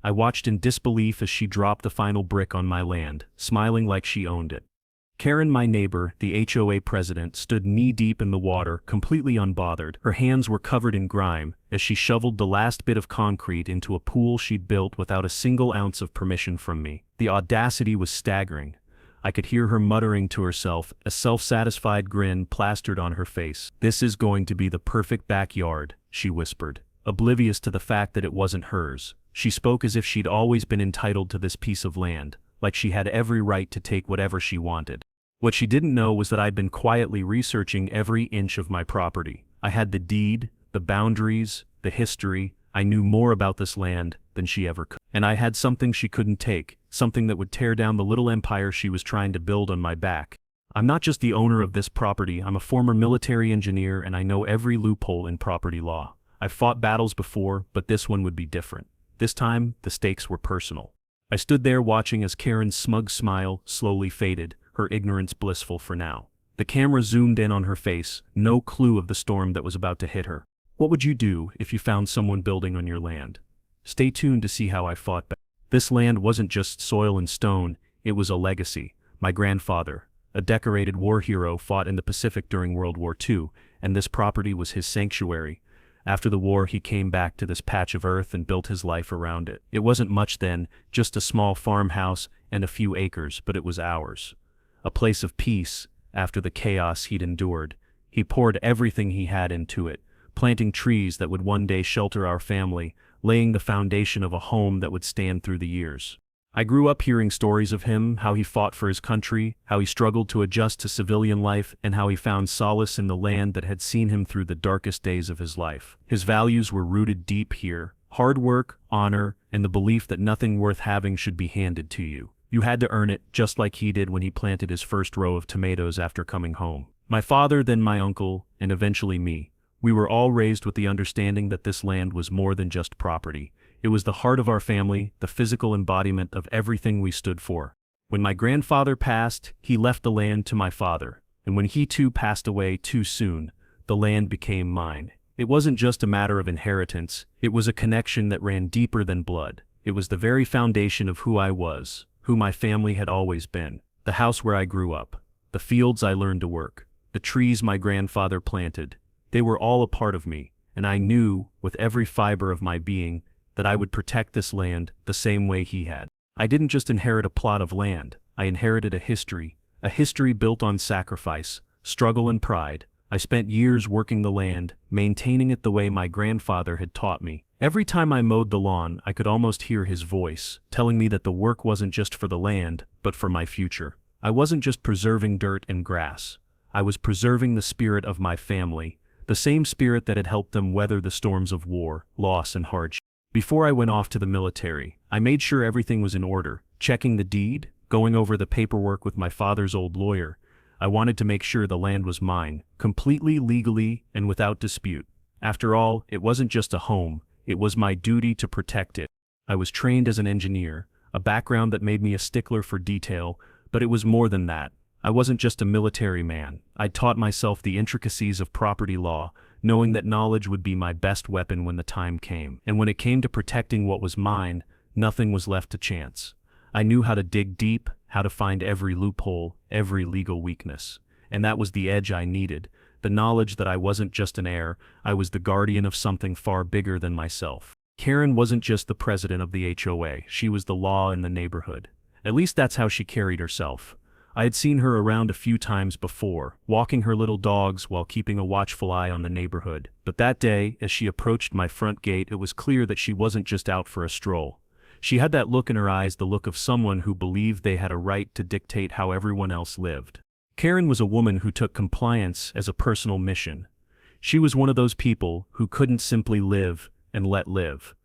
I watched in disbelief as she dropped the final brick on my land, smiling like she owned it. Karen, my neighbor, the HOA president, stood knee-deep in the water, completely unbothered. Her hands were covered in grime as she shoveled the last bit of concrete into a pool she'd built without a single ounce of permission from me. The audacity was staggering. I could hear her muttering to herself, a self-satisfied grin plastered on her face. "This is going to be the perfect backyard," she whispered, oblivious to the fact that it wasn't hers. She spoke as if she'd always been entitled to this piece of land, like she had every right to take whatever she wanted. What she didn't know was that I'd been quietly researching every inch of my property. I had the deed, the boundaries, the history. I knew more about this land than she ever could. And I had something she couldn't take, something that would tear down the little empire she was trying to build on my back. I'm not just the owner of this property, I'm a former military engineer and I know every loophole in property law. I've fought battles before, but this one would be different. This time, the stakes were personal. I stood there watching as Karen's smug smile slowly faded, her ignorance blissful for now. The camera zoomed in on her face, no clue of the storm that was about to hit her. What would you do if you found someone building on your land? Stay tuned to see how I fought back. This land wasn't just soil and stone, it was a legacy. My grandfather, a decorated war hero, fought in the Pacific during World War II, and this property was his sanctuary. After the war, he came back to this patch of earth and built his life around it. It wasn't much then, just a small farmhouse and a few acres, but it was ours. A place of peace after the chaos he'd endured. He poured everything he had into it, planting trees that would one day shelter our family, laying the foundation of a home that would stand through the years. I grew up hearing stories of him, how he fought for his country, how he struggled to adjust to civilian life, and how he found solace in the land that had seen him through the darkest days of his life. His values were rooted deep here: hard work, honor, and the belief that nothing worth having should be handed to you. You had to earn it, just like he did when he planted his first row of tomatoes after coming home. My father, then my uncle, and eventually me. We were all raised with the understanding that this land was more than just property. It was the heart of our family, the physical embodiment of everything we stood for. When my grandfather passed, he left the land to my father, and when he too passed away too soon, the land became mine. It wasn't just a matter of inheritance, it was a connection that ran deeper than blood. It was the very foundation of who I was, who my family had always been. The house where I grew up, the fields I learned to work, the trees my grandfather planted, they were all a part of me, and I knew, with every fiber of my being, that I would protect this land the same way he had. I didn't just inherit a plot of land, I inherited a history built on sacrifice, struggle and pride. I spent years working the land, maintaining it the way my grandfather had taught me. Every time I mowed the lawn, I could almost hear his voice, telling me that the work wasn't just for the land, but for my future. I wasn't just preserving dirt and grass. I was preserving the spirit of my family, the same spirit that had helped them weather the storms of war, loss and hardship. Before I went off to the military, I made sure everything was in order, checking the deed, going over the paperwork with my father's old lawyer. I wanted to make sure the land was mine, completely legally and without dispute. After all, it wasn't just a home, it was my duty to protect it. I was trained as an engineer, a background that made me a stickler for detail, but it was more than that. I wasn't just a military man. I taught myself the intricacies of property law, knowing that knowledge would be my best weapon when the time came. And when it came to protecting what was mine, nothing was left to chance. I knew how to dig deep, how to find every loophole, every legal weakness. And that was the edge I needed, the knowledge that I wasn't just an heir, I was the guardian of something far bigger than myself. Karen wasn't just the president of the HOA, she was the law in the neighborhood. At least that's how she carried herself. I had seen her around a few times before, walking her little dogs while keeping a watchful eye on the neighborhood. But that day, as she approached my front gate, it was clear that she wasn't just out for a stroll. She had that look in her eyes, the look of someone who believed they had a right to dictate how everyone else lived. Karen was a woman who took compliance as a personal mission. She was one of those people who couldn't simply live and let live.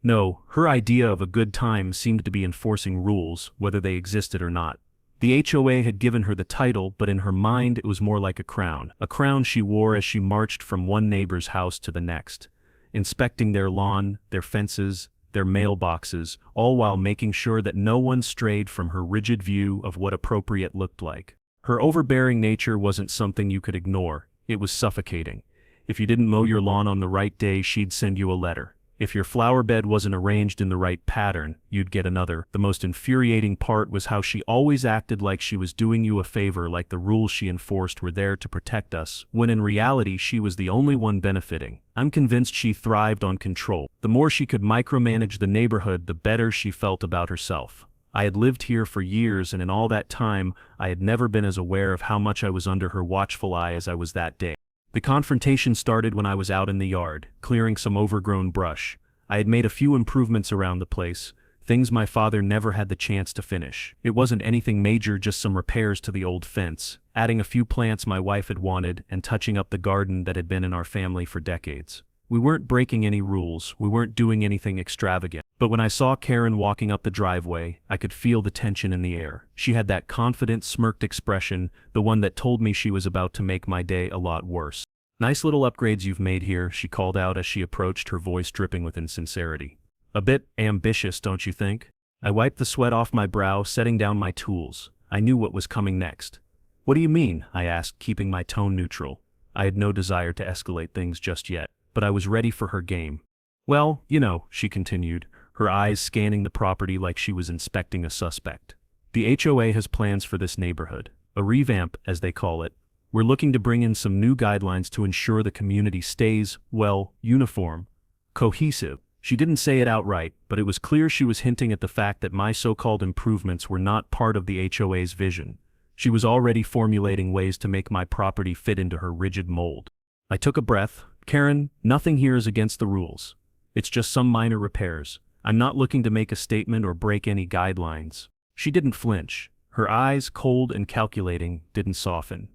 No, her idea of a good time seemed to be enforcing rules, whether they existed or not. The HOA had given her the title, but in her mind it was more like a crown she wore as she marched from one neighbor's house to the next, inspecting their lawn, their fences, their mailboxes, all while making sure that no one strayed from her rigid view of what appropriate looked like. Her overbearing nature wasn't something you could ignore, it was suffocating. If you didn't mow your lawn on the right day, she'd send you a letter. If your flower bed wasn't arranged in the right pattern, you'd get another. The most infuriating part was how she always acted like she was doing you a favor, like the rules she enforced were there to protect us, when in reality she was the only one benefiting. I'm convinced she thrived on control. The more she could micromanage the neighborhood, the better she felt about herself. I had lived here for years, and in all that time, I had never been as aware of how much I was under her watchful eye as I was that day. The confrontation started when I was out in the yard, clearing some overgrown brush. I had made a few improvements around the place, things my father never had the chance to finish. It wasn't anything major, just some repairs to the old fence, adding a few plants my wife had wanted, and touching up the garden that had been in our family for decades. We weren't breaking any rules, we weren't doing anything extravagant. But when I saw Karen walking up the driveway, I could feel the tension in the air. She had that confident, smirked expression, the one that told me she was about to make my day a lot worse. "Nice little upgrades you've made here," she called out as she approached, her voice dripping with insincerity. "A bit ambitious, don't you think?" I wiped the sweat off my brow, setting down my tools. I knew what was coming next. "What do you mean?" I asked, keeping my tone neutral. I had no desire to escalate things just yet, but I was ready for her game. "Well, you know," she continued, her eyes scanning the property like she was inspecting a suspect. "The HOA has plans for this neighborhood, a revamp, as they call it. We're looking to bring in some new guidelines to ensure the community stays, well, uniform, cohesive." She didn't say it outright, but it was clear she was hinting at the fact that my so-called improvements were not part of the HOA's vision. She was already formulating ways to make my property fit into her rigid mold. I took a breath. "Karen, nothing here is against the rules. It's just some minor repairs. I'm not looking to make a statement or break any guidelines." She didn't flinch. Her eyes, cold and calculating, didn't soften.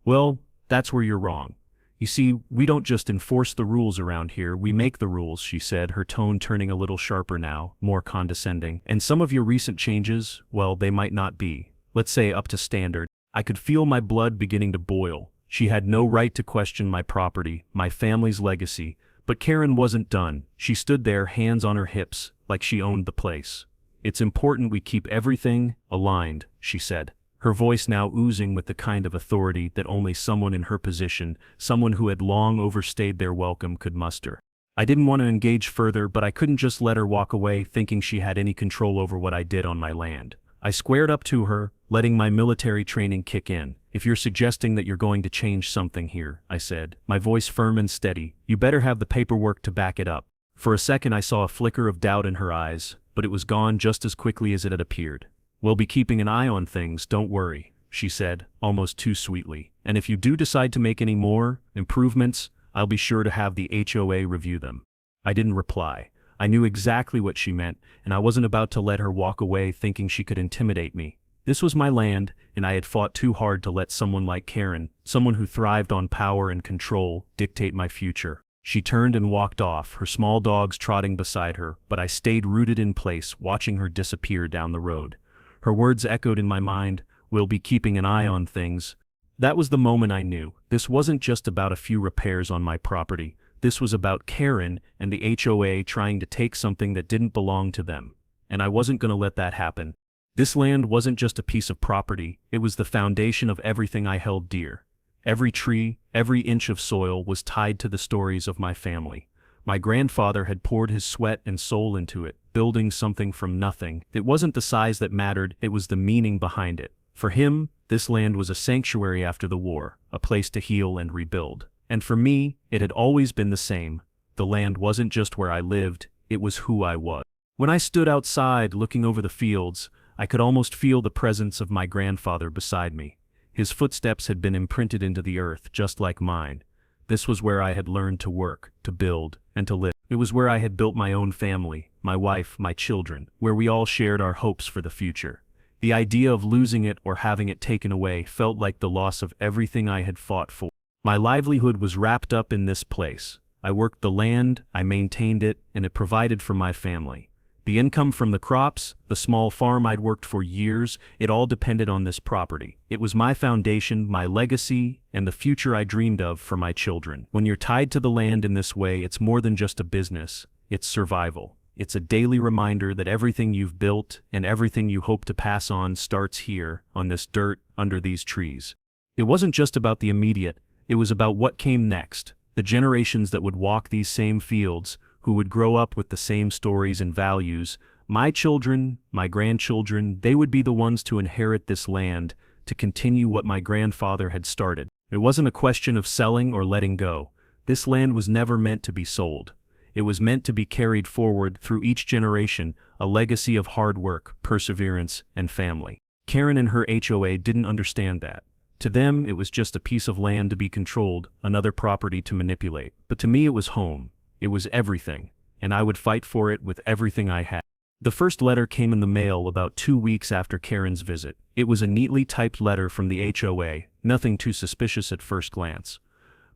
"Well, that's where you're wrong. You see, we don't just enforce the rules around here, we make the rules," she said, her tone turning a little sharper now, more condescending. "And some of your recent changes, well, they might not be, let's say, up to standard." I could feel my blood beginning to boil. She had no right to question my property, my family's legacy. But Karen wasn't done. She stood there, hands on her hips, like she owned the place. "It's important we keep everything aligned," she said, her voice now oozing with the kind of authority that only someone in her position, someone who had long overstayed their welcome, could muster. I didn't want to engage further, but I couldn't just let her walk away thinking she had any control over what I did on my land. I squared up to her, letting my military training kick in. "If you're suggesting that you're going to change something here," I said, my voice firm and steady, "you better have the paperwork to back it up." For a second I saw a flicker of doubt in her eyes, but it was gone just as quickly as it had appeared. "We'll be keeping an eye on things, don't worry," she said, almost too sweetly. "And if you do decide to make any more improvements, I'll be sure to have the HOA review them." I didn't reply. I knew exactly what she meant, and I wasn't about to let her walk away thinking she could intimidate me. This was my land, and I had fought too hard to let someone like Karen, someone who thrived on power and control, dictate my future. She turned and walked off, her small dogs trotting beside her, but I stayed rooted in place, watching her disappear down the road. Her words echoed in my mind, "We'll be keeping an eye on things." That was the moment I knew. This wasn't just about a few repairs on my property. This was about Karen and the HOA trying to take something that didn't belong to them. And I wasn't going to let that happen. This land wasn't just a piece of property, it was the foundation of everything I held dear. Every tree, every inch of soil was tied to the stories of my family. My grandfather had poured his sweat and soul into it, building something from nothing. It wasn't the size that mattered, it was the meaning behind it. For him, this land was a sanctuary after the war, a place to heal and rebuild. And for me, it had always been the same. The land wasn't just where I lived, it was who I was. When I stood outside looking over the fields, I could almost feel the presence of my grandfather beside me. His footsteps had been imprinted into the earth, just like mine. This was where I had learned to work, to build, and to live. It was where I had built my own family, my wife, my children, where we all shared our hopes for the future. The idea of losing it or having it taken away felt like the loss of everything I had fought for. My livelihood was wrapped up in this place. I worked the land, I maintained it, and it provided for my family. The income from the crops, the small farm I'd worked for years, it all depended on this property. It was my foundation, my legacy, and the future I dreamed of for my children. When you're tied to the land in this way, it's more than just a business, it's survival. It's a daily reminder that everything you've built and everything you hope to pass on starts here, on this dirt, under these trees. It wasn't just about the immediate, it was about what came next, the generations that would walk these same fields, who would grow up with the same stories and values. My children, my grandchildren, they would be the ones to inherit this land, to continue what my grandfather had started. It wasn't a question of selling or letting go. This land was never meant to be sold. It was meant to be carried forward through each generation, a legacy of hard work, perseverance, and family. Karen and her HOA didn't understand that. To them, it was just a piece of land to be controlled, another property to manipulate. But to me it was home. It was everything, and I would fight for it with everything I had. The first letter came in the mail about 2 weeks after Karen's visit. It was a neatly typed letter from the HOA, nothing too suspicious at first glance.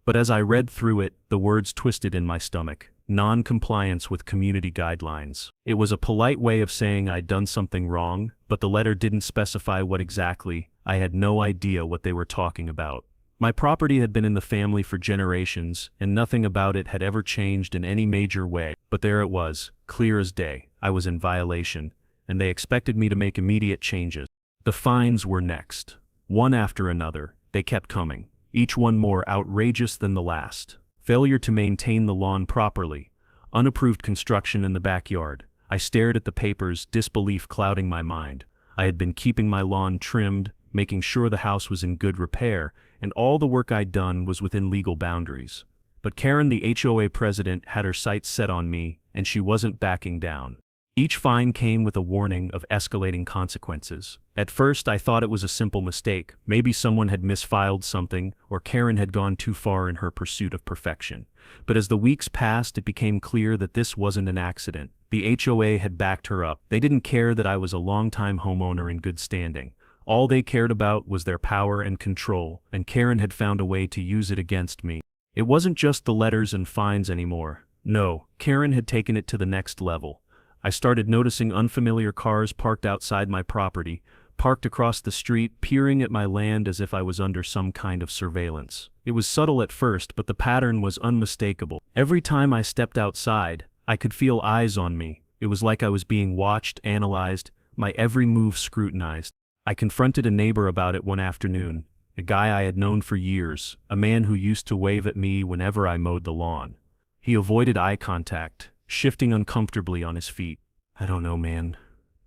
But as I read through it, the words twisted in my stomach. Non-compliance with community guidelines. It was a polite way of saying I'd done something wrong, but the letter didn't specify what exactly. I had no idea what they were talking about. My property had been in the family for generations, and nothing about it had ever changed in any major way. But there it was, clear as day. I was in violation, and they expected me to make immediate changes. The fines were next. One after another, they kept coming, each one more outrageous than the last. Failure to maintain the lawn properly, unapproved construction in the backyard. I stared at the papers, disbelief clouding my mind. I had been keeping my lawn trimmed, making sure the house was in good repair, and all the work I'd done was within legal boundaries. But Karen, the HOA president, had her sights set on me, and she wasn't backing down. Each fine came with a warning of escalating consequences. At first I thought it was a simple mistake. Maybe someone had misfiled something, or Karen had gone too far in her pursuit of perfection. But as the weeks passed, it became clear that this wasn't an accident. The HOA had backed her up. They didn't care that I was a longtime homeowner in good standing. All they cared about was their power and control, and Karen had found a way to use it against me. It wasn't just the letters and fines anymore. No, Karen had taken it to the next level. I started noticing unfamiliar cars parked outside my property, parked across the street, peering at my land as if I was under some kind of surveillance. It was subtle at first, but the pattern was unmistakable. Every time I stepped outside, I could feel eyes on me. It was like I was being watched, analyzed, my every move scrutinized. I confronted a neighbor about it one afternoon, a guy I had known for years, a man who used to wave at me whenever I mowed the lawn. He avoided eye contact, shifting uncomfortably on his feet. I don't know, man.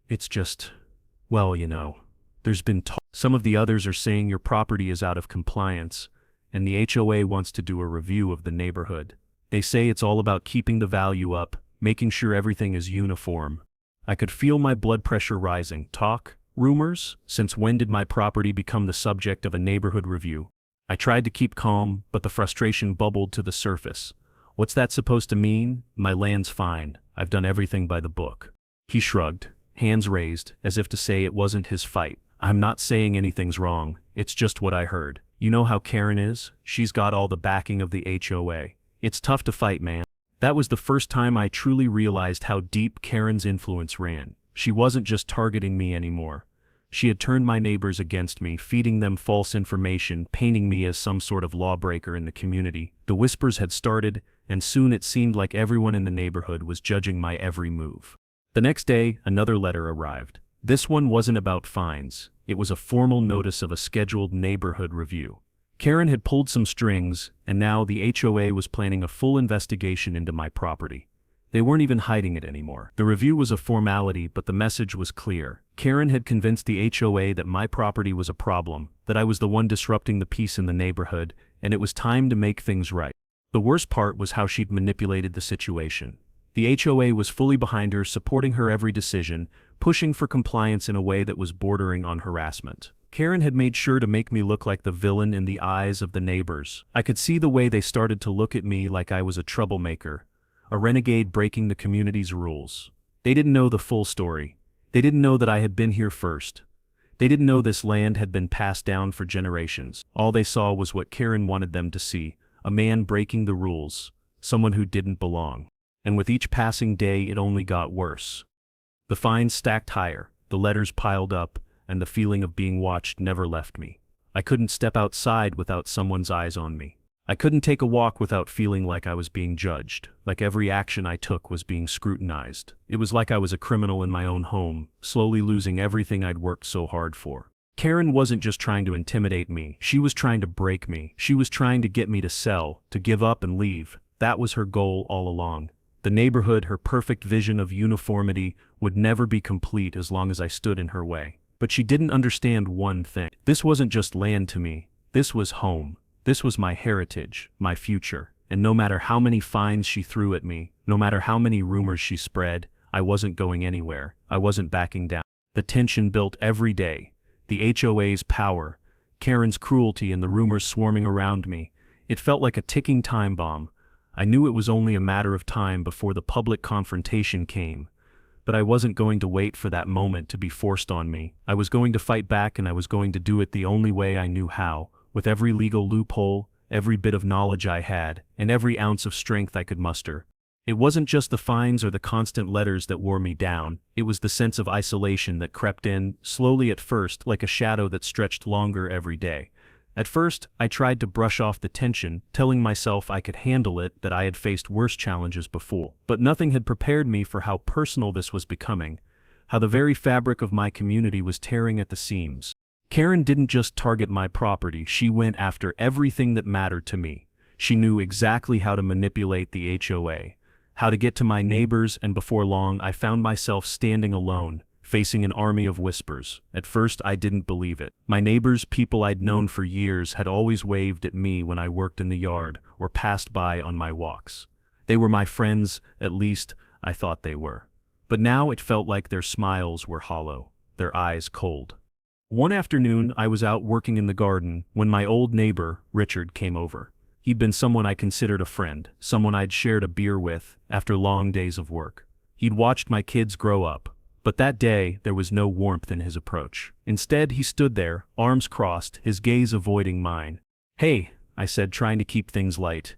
It's just, well, there's been talk. Some of the others are saying your property is out of compliance, and the HOA wants to do a review of the neighborhood. They say it's all about keeping the value up, making sure everything is uniform. I could feel my blood pressure rising. Talk? Rumors? Since when did my property become the subject of a neighborhood review? I tried to keep calm, but the frustration bubbled to the surface. What's that supposed to mean? My land's fine. I've done everything by the book. He shrugged, hands raised, as if to say it wasn't his fight. I'm not saying anything's wrong. It's just what I heard. You know how Karen is? She's got all the backing of the HOA. It's tough to fight, man. That was the first time I truly realized how deep Karen's influence ran. She wasn't just targeting me anymore. She had turned my neighbors against me, feeding them false information, painting me as some sort of lawbreaker in the community. The whispers had started, and soon it seemed like everyone in the neighborhood was judging my every move. The next day, another letter arrived. This one wasn't about fines. It was a formal notice of a scheduled neighborhood review. Karen had pulled some strings, and now the HOA was planning a full investigation into my property. They weren't even hiding it anymore. The review was a formality, but the message was clear. Karen had convinced the HOA that my property was a problem, that I was the one disrupting the peace in the neighborhood, and it was time to make things right. The worst part was how she'd manipulated the situation. The HOA was fully behind her, supporting her every decision, pushing for compliance in a way that was bordering on harassment. Karen had made sure to make me look like the villain in the eyes of the neighbors. I could see the way they started to look at me like I was a troublemaker, a renegade breaking the community's rules. They didn't know the full story. They didn't know that I had been here first. They didn't know this land had been passed down for generations. All they saw was what Karen wanted them to see, a man breaking the rules, someone who didn't belong. And with each passing day it only got worse. The fines stacked higher, the letters piled up, and the feeling of being watched never left me. I couldn't step outside without someone's eyes on me. I couldn't take a walk without feeling like I was being judged, like every action I took was being scrutinized. It was like I was a criminal in my own home, slowly losing everything I'd worked so hard for. Karen wasn't just trying to intimidate me, she was trying to break me. She was trying to get me to sell, to give up and leave. That was her goal all along. The neighborhood, her perfect vision of uniformity, would never be complete as long as I stood in her way. But she didn't understand one thing. This wasn't just land to me. This was home. This was my heritage, my future. And no matter how many fines she threw at me, no matter how many rumors she spread, I wasn't going anywhere. I wasn't backing down. The tension built every day. The HOA's power, Karen's cruelty, and the rumors swarming around me. It felt like a ticking time bomb. I knew it was only a matter of time before the public confrontation came. But I wasn't going to wait for that moment to be forced on me. I was going to fight back, and I was going to do it the only way I knew how, with every legal loophole, every bit of knowledge I had, and every ounce of strength I could muster. It wasn't just the fines or the constant letters that wore me down. It was the sense of isolation that crept in, slowly at first, like a shadow that stretched longer every day. At first, I tried to brush off the tension, telling myself I could handle it, that I had faced worse challenges before. But nothing had prepared me for how personal this was becoming, how the very fabric of my community was tearing at the seams. Karen didn't just target my property, she went after everything that mattered to me. She knew exactly how to manipulate the HOA, how to get to my neighbors, and before long I found myself standing alone, facing an army of whispers. At first I didn't believe it. My neighbors, people I'd known for years, had always waved at me when I worked in the yard or passed by on my walks. They were my friends, at least I thought they were. But now it felt like their smiles were hollow, their eyes cold. One afternoon I was out working in the garden when my old neighbor, Richard, came over. He'd been someone I considered a friend, someone I'd shared a beer with after long days of work. He'd watched my kids grow up. But that day, there was no warmth in his approach. Instead, he stood there, arms crossed, his gaze avoiding mine. "Hey," I said, trying to keep things light.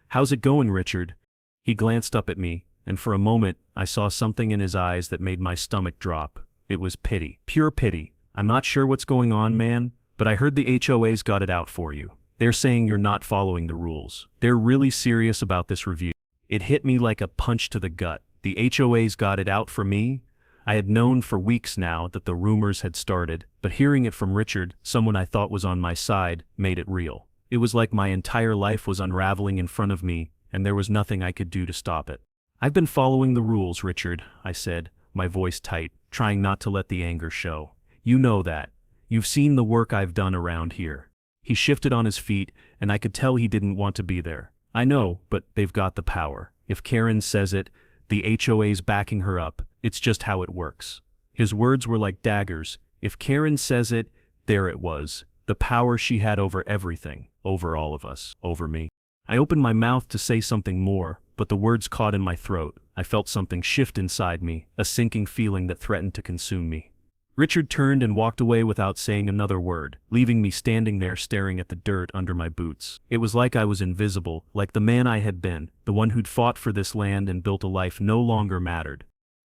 "How's it going, Richard?" He glanced up at me, and for a moment, I saw something in his eyes that made my stomach drop. It was pity. Pure pity. "I'm not sure what's going on, man, but I heard the HOA's got it out for you. They're saying you're not following the rules. They're really serious about this review." It hit me like a punch to the gut. The HOA's got it out for me? I had known for weeks now that the rumors had started, but hearing it from Richard, someone I thought was on my side, made it real. It was like my entire life was unraveling in front of me, and there was nothing I could do to stop it. "I've been following the rules, Richard," I said, my voice tight, trying not to let the anger show. "You know that. You've seen the work I've done around here." He shifted on his feet, and I could tell he didn't want to be there. "I know, but they've got the power. If Karen says it, the HOA's backing her up. It's just how it works." His words were like daggers. If Karen says it, there it was. The power she had over everything, over all of us, over me. I opened my mouth to say something more, but the words caught in my throat. I felt something shift inside me, a sinking feeling that threatened to consume me. Richard turned and walked away without saying another word, leaving me standing there staring at the dirt under my boots. It was like I was invisible, like the man I had been, the one who'd fought for this land and built a life no longer mattered.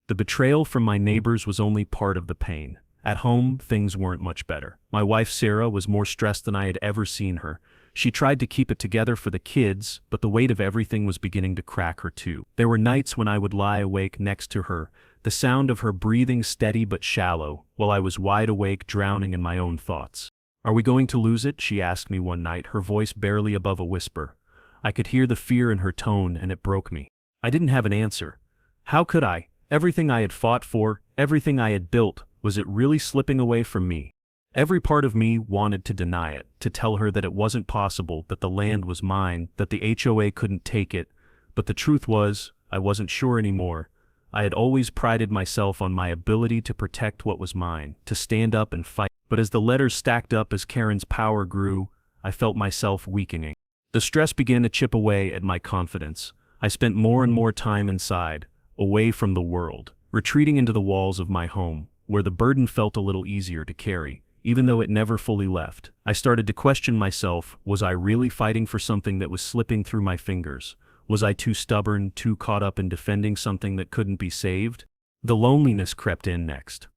The betrayal from my neighbors was only part of the pain. At home, things weren't much better. My wife Sarah was more stressed than I had ever seen her. She tried to keep it together for the kids, but the weight of everything was beginning to crack her too. There were nights when I would lie awake next to her, the sound of her breathing steady but shallow, while I was wide awake drowning in my own thoughts. "Are we going to lose it?" she asked me one night, her voice barely above a whisper. I could hear the fear in her tone, and it broke me. I didn't have an answer. How could I? Everything I had fought for, everything I had built, was it really slipping away from me? Every part of me wanted to deny it, to tell her that it wasn't possible, that the land was mine, that the HOA couldn't take it. But the truth was, I wasn't sure anymore. I had always prided myself on my ability to protect what was mine, to stand up and fight. But as the letters stacked up, as Karen's power grew, I felt myself weakening. The stress began to chip away at my confidence. I spent more and more time inside, away from the world, retreating into the walls of my home, where the burden felt a little easier to carry, even though it never fully left. I started to question myself. Was I really fighting for something that was slipping through my fingers? Was I too stubborn, too caught up in defending something that couldn't be saved? The loneliness crept in next.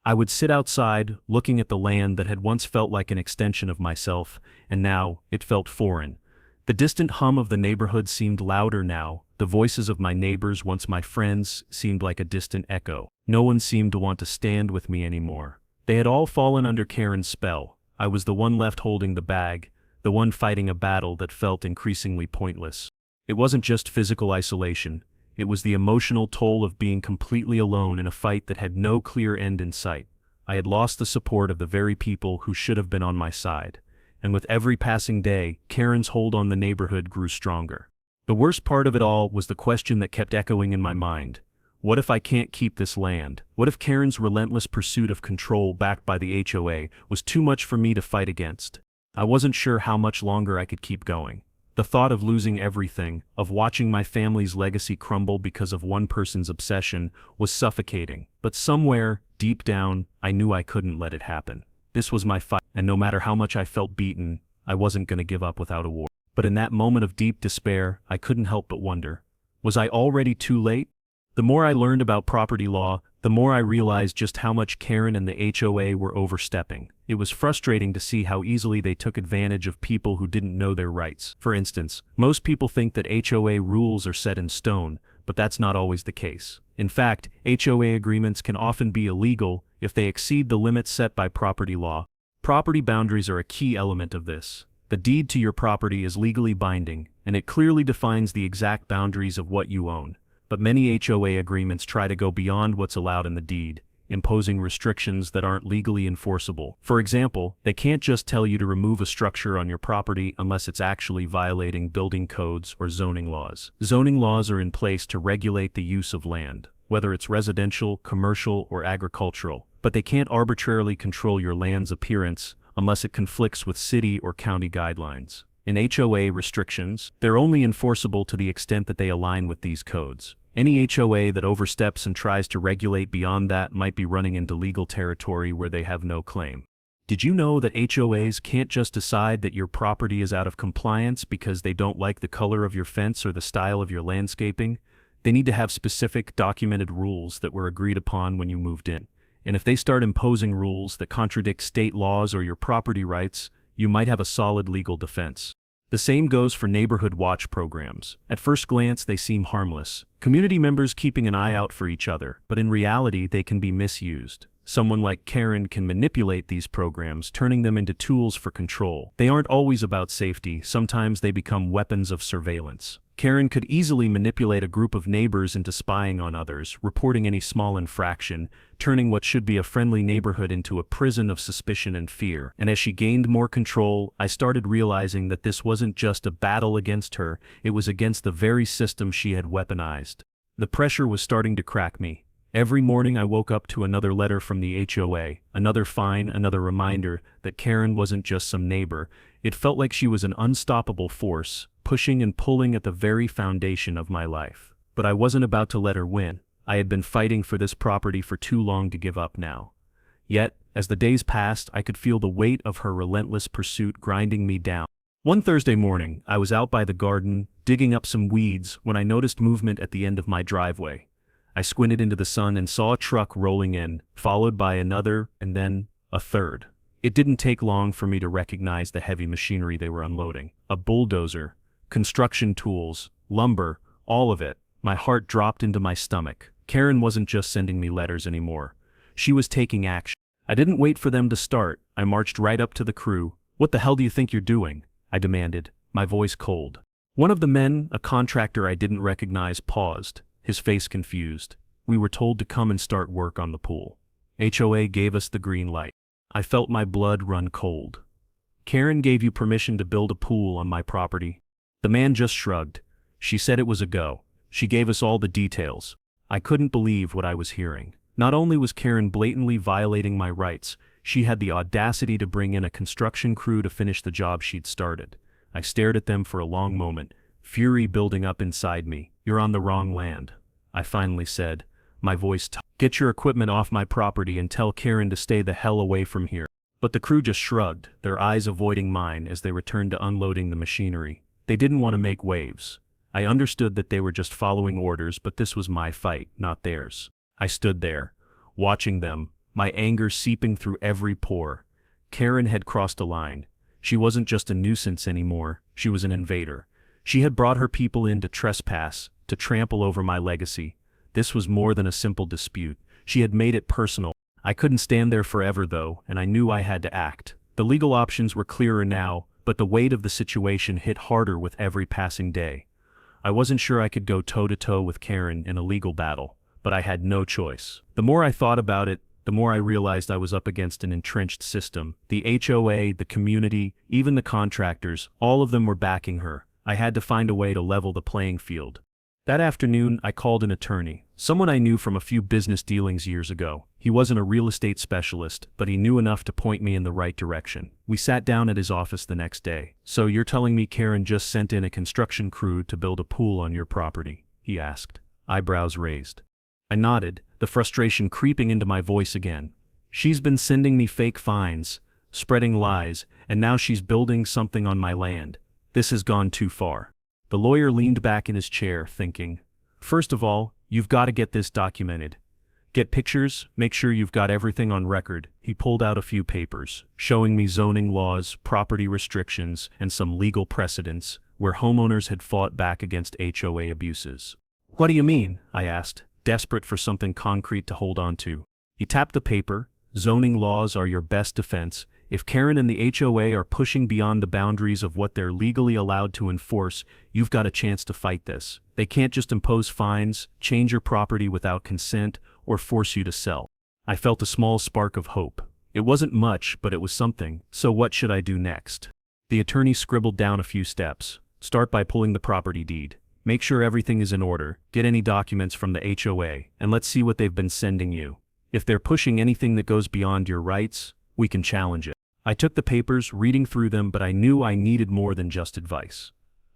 I would sit outside, looking at the land that had once felt like an extension of myself, and now it felt foreign. The distant hum of the neighborhood seemed louder now. The voices of my neighbors, once my friends, seemed like a distant echo. No one seemed to want to stand with me anymore. They had all fallen under Karen's spell. I was the one left holding the bag, the one fighting a battle that felt increasingly pointless. It wasn't just physical isolation. It was the emotional toll of being completely alone in a fight that had no clear end in sight. I had lost the support of the very people who should have been on my side. And with every passing day, Karen's hold on the neighborhood grew stronger. The worst part of it all was the question that kept echoing in my mind. What if I can't keep this land? What if Karen's relentless pursuit of control backed by the HOA was too much for me to fight against? I wasn't sure how much longer I could keep going. The thought of losing everything, of watching my family's legacy crumble because of one person's obsession, was suffocating. But somewhere, deep down, I knew I couldn't let it happen. This was my fight, and no matter how much I felt beaten, I wasn't going to give up without a war. But in that moment of deep despair, I couldn't help but wonder, was I already too late? The more I learned about property law, the more I realized just how much Karen and the HOA were overstepping. It was frustrating to see how easily they took advantage of people who didn't know their rights. For instance, most people think that HOA rules are set in stone, but that's not always the case. In fact, HOA agreements can often be illegal if they exceed the limits set by property law. Property boundaries are a key element of this. The deed to your property is legally binding, and it clearly defines the exact boundaries of what you own. But many HOA agreements try to go beyond what's allowed in the deed, imposing restrictions that aren't legally enforceable. For example, they can't just tell you to remove a structure on your property unless it's actually violating building codes or zoning laws. Zoning laws are in place to regulate the use of land, whether it's residential, commercial, or agricultural, but they can't arbitrarily control your land's appearance unless it conflicts with city or county guidelines. In HOA restrictions, they're only enforceable to the extent that they align with these codes. Any HOA that oversteps and tries to regulate beyond that might be running into legal territory where they have no claim. Did you know that HOAs can't just decide that your property is out of compliance because they don't like the color of your fence or the style of your landscaping? They need to have specific, documented rules that were agreed upon when you moved in. And if they start imposing rules that contradict state laws or your property rights, you might have a solid legal defense. The same goes for neighborhood watch programs. At first glance, they seem harmless. Community members keeping an eye out for each other, but in reality, they can be misused. Someone like Karen can manipulate these programs, turning them into tools for control. They aren't always about safety, sometimes they become weapons of surveillance. Karen could easily manipulate a group of neighbors into spying on others, reporting any small infraction, turning what should be a friendly neighborhood into a prison of suspicion and fear. And as she gained more control, I started realizing that this wasn't just a battle against her, it was against the very system she had weaponized. The pressure was starting to crack me. Every morning I woke up to another letter from the HOA, another fine, another reminder that Karen wasn't just some neighbor. It felt like she was an unstoppable force, pushing and pulling at the very foundation of my life. But I wasn't about to let her win. I had been fighting for this property for too long to give up now. Yet, as the days passed, I could feel the weight of her relentless pursuit grinding me down. One Thursday morning, I was out by the garden, digging up some weeds, when I noticed movement at the end of my driveway. I squinted into the sun and saw a truck rolling in, followed by another, and then a third. It didn't take long for me to recognize the heavy machinery they were unloading. A bulldozer, construction tools, lumber, all of it. My heart dropped into my stomach. Karen wasn't just sending me letters anymore. She was taking action. I didn't wait for them to start. I marched right up to the crew. "What the hell do you think you're doing?" I demanded, my voice cold. One of the men, a contractor I didn't recognize, paused, his face confused. "We were told to come and start work on the pool. HOA gave us the green light." I felt my blood run cold. "Karen gave you permission to build a pool on my property?" The man just shrugged. "She said it was a go. She gave us all the details." I couldn't believe what I was hearing. Not only was Karen blatantly violating my rights, she had the audacity to bring in a construction crew to finish the job she'd started. I stared at them for a long moment, fury building up inside me. "You're on the wrong land," I finally said, my voice tight. "Get your equipment off my property and tell Karen to stay the hell away from here." But the crew just shrugged, their eyes avoiding mine as they returned to unloading the machinery. They didn't want to make waves. I understood that they were just following orders, but this was my fight, not theirs. I stood there, watching them, my anger seeping through every pore. Karen had crossed a line. She wasn't just a nuisance anymore, she was an invader. She had brought her people in to trespass, to trample over my legacy. This was more than a simple dispute. She had made it personal. I couldn't stand there forever though, and I knew I had to act. The legal options were clearer now, but the weight of the situation hit harder with every passing day. I wasn't sure I could go toe-to-toe with Karen in a legal battle, but I had no choice. The more I thought about it, the more I realized I was up against an entrenched system. The HOA, the community, even the contractors, all of them were backing her. I had to find a way to level the playing field. That afternoon, I called an attorney, someone I knew from a few business dealings years ago. He wasn't a real estate specialist, but he knew enough to point me in the right direction. We sat down at his office the next day. "So you're telling me Karen just sent in a construction crew to build a pool on your property?" he asked, eyebrows raised. I nodded, the frustration creeping into my voice again. "She's been sending me fake fines, spreading lies, and now she's building something on my land. This has gone too far." The lawyer leaned back in his chair, thinking. "First of all, you've got to get this documented. Get pictures, make sure you've got everything on record." He pulled out a few papers, showing me zoning laws, property restrictions, and some legal precedents where homeowners had fought back against HOA abuses. "What do you mean?" I asked, desperate for something concrete to hold on to. He tapped the paper. "Zoning laws are your best defense. If Karen and the HOA are pushing beyond the boundaries of what they're legally allowed to enforce, you've got a chance to fight this. They can't just impose fines, change your property without consent, or force you to sell." I felt a small spark of hope. It wasn't much, but it was something. So what should I do next? The attorney scribbled down a few steps. "Start by pulling the property deed. Make sure everything is in order, get any documents from the HOA, and let's see what they've been sending you. If they're pushing anything that goes beyond your rights, we can challenge it." I took the papers, reading through them, but I knew I needed more than just advice.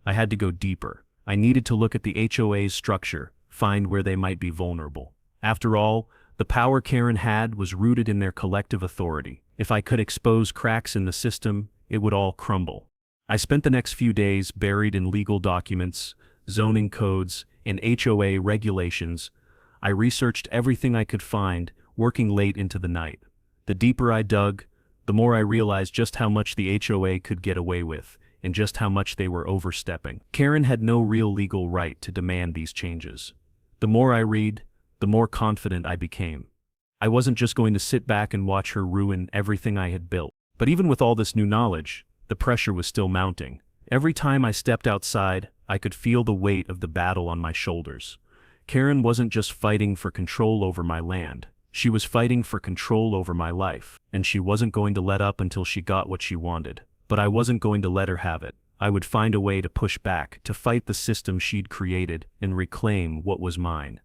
I had to go deeper. I needed to look at the HOA's structure, find where they might be vulnerable. After all, the power Karen had was rooted in their collective authority. If I could expose cracks in the system, it would all crumble. I spent the next few days buried in legal documents, zoning codes, and HOA regulations. I researched everything I could find, working late into the night. The deeper I dug, the more I realized just how much the HOA could get away with, and just how much they were overstepping. Karen had no real legal right to demand these changes. The more I read, the more confident I became. I wasn't just going to sit back and watch her ruin everything I had built. But even with all this new knowledge, the pressure was still mounting. Every time I stepped outside, I could feel the weight of the battle on my shoulders. Karen wasn't just fighting for control over my land. She was fighting for control over my life, and she wasn't going to let up until she got what she wanted. But I wasn't going to let her have it. I would find a way to push back, to fight the system she'd created, and reclaim what was mine.